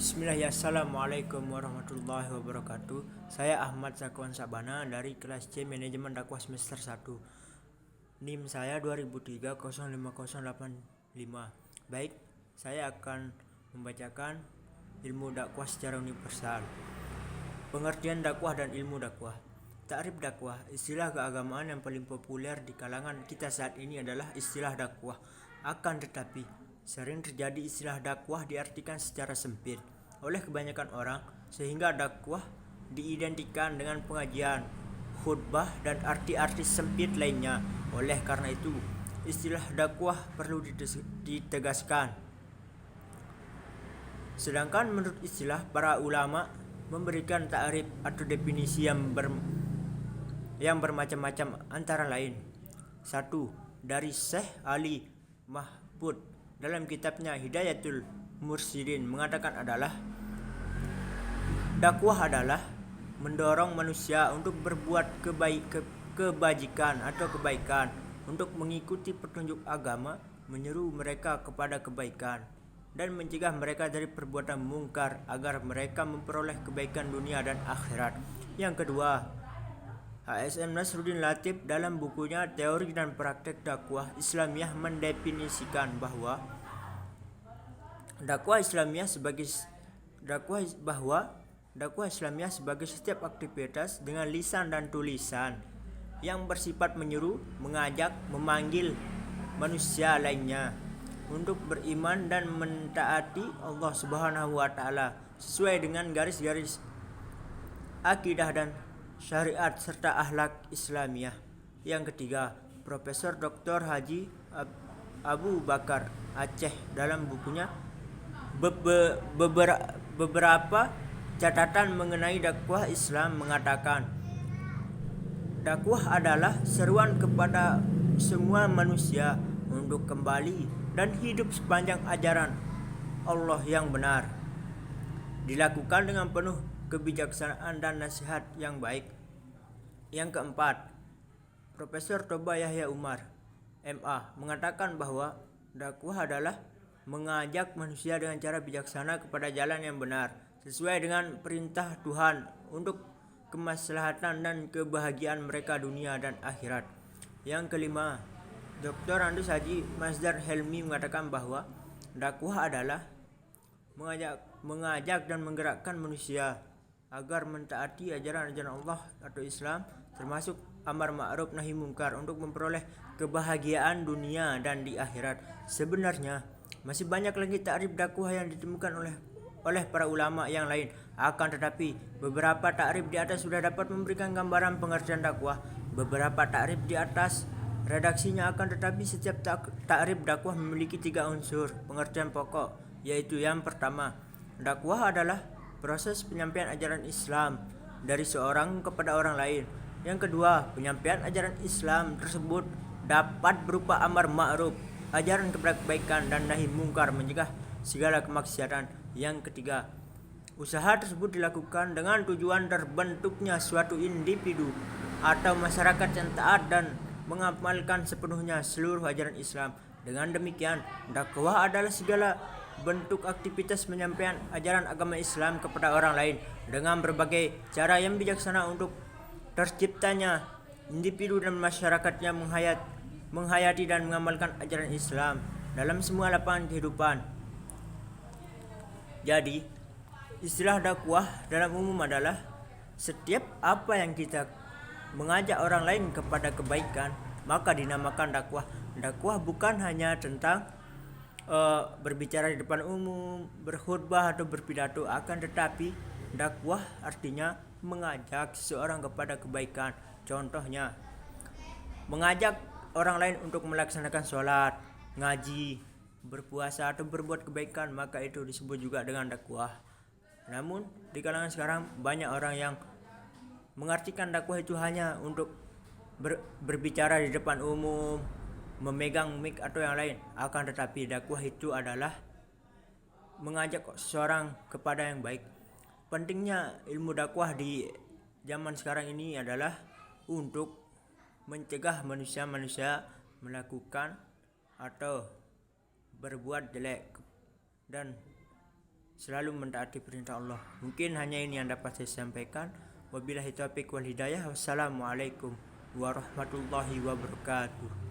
Bismillah ya, assalamualaikum warahmatullahi wabarakatuh. Saya Ahmad Zakwan Sabana dari kelas C Manajemen Dakwah semester 1. NIM saya 2003-05-085. Baik, saya akan membacakan ilmu dakwah secara universal. Pengertian dakwah dan ilmu dakwah. Ta'rif dakwah, istilah keagamaan yang paling populer di kalangan kita saat ini adalah istilah dakwah. Akan tetapi, sering terjadi istilah dakwah diartikan secara sempit oleh kebanyakan orang, sehingga dakwah diidentikan dengan pengajian, khutbah, dan arti-arti sempit lainnya. Oleh karena itu, istilah dakwah perlu ditegaskan. Sedangkan menurut istilah, para ulama memberikan ta'rif atau definisi yang bermacam-macam, antara lain: 1. Dari Syekh Ali Mahfud dalam kitabnya Hidayatul Mursyidin mengatakan adalah dakwah adalah mendorong manusia untuk berbuat kebajikan atau kebaikan, untuk mengikuti petunjuk agama, menyeru mereka kepada kebaikan, dan mencegah mereka dari perbuatan mungkar agar mereka memperoleh kebaikan dunia dan akhirat. Yang kedua, HSM Nasruddin Latif dalam bukunya Teori dan Praktek Dakwah Islamiyah mendefinisikan bahwa dakwah Islamiyah sebagai setiap aktivitas dengan lisan dan tulisan yang bersifat menyeru, mengajak, memanggil manusia lainnya untuk beriman dan mentaati Allah Subhanahu wa taala sesuai dengan garis-garis akidah dan syariat serta akhlak Islamiyah. Yang ketiga, Profesor Dr. Haji Abu Bakar Aceh dalam bukunya beberapa catatan mengenai dakwah Islam mengatakan, dakwah adalah seruan kepada semua manusia untuk kembali dan hidup sepanjang ajaran Allah yang benar, dilakukan dengan penuh kebijaksanaan dan nasihat yang baik. Yang keempat, Profesor Toba Yahya Umar, MA, mengatakan bahwa dakwah adalah mengajak manusia dengan cara bijaksana kepada jalan yang benar, sesuai dengan perintah Tuhan untuk kemaslahatan dan kebahagiaan mereka dunia dan akhirat. Yang kelima, Dr. Andus Haji Masdar Helmi mengatakan bahwa dakwah adalah mengajak dan menggerakkan manusia agar mentaati ajaran-ajaran Allah atau Islam, termasuk amar ma'ruf nahi mungkar, untuk memperoleh kebahagiaan dunia dan di akhirat. Sebenarnya masih banyak lagi ta'rif dakwah yang ditemukan oleh para ulama yang lain. Akan tetapi, beberapa ta'rif di atas sudah dapat memberikan gambaran pengertian dakwah. Beberapa ta'rif di atas redaksinya, akan tetapi setiap ta'rif dakwah memiliki 3 unsur pengertian pokok, yaitu yang pertama, dakwah adalah proses penyampaian ajaran Islam dari seorang kepada orang lain. Yang kedua, penyampaian ajaran Islam tersebut dapat berupa amar ma'ruf, ajaran kepada kebaikan, dan nahi mungkar, mencegah segala kemaksiatan. Yang ketiga, usaha tersebut dilakukan dengan tujuan terbentuknya suatu individu atau masyarakat yang taat dan mengamalkan sepenuhnya seluruh ajaran Islam. Dengan demikian, dakwah adalah segala bentuk aktivitas penyampaian ajaran agama Islam kepada orang lain dengan berbagai cara yang bijaksana untuk terciptanya individu dan masyarakatnya menghayati dan mengamalkan ajaran Islam dalam semua lapangan kehidupan. Jadi, istilah dakwah dalam umum adalah setiap apa yang kita mengajak orang lain kepada kebaikan, maka dinamakan dakwah. Dakwah bukan hanya tentang berbicara di depan umum, berkhutbah atau berpidato, akan tetapi dakwah artinya mengajak seseorang kepada kebaikan. Contohnya, mengajak orang lain untuk melaksanakan sholat, ngaji, berpuasa, atau berbuat kebaikan, maka itu disebut juga dengan dakwah. Namun di kalangan sekarang banyak orang yang mengartikan dakwah itu hanya untuk berbicara di depan umum, memegang mic atau yang lain. Akan tetapi dakwah itu adalah mengajak seseorang kepada yang baik. Pentingnya ilmu dakwah di zaman sekarang ini adalah untuk mencegah manusia-manusia melakukan atau berbuat jelek dan selalu mentaati perintah Allah. Mungkin hanya ini yang dapat saya sampaikan. Wabillahi taufiq wal hidayah. Wassalamualaikum warahmatullahi wabarakatuh.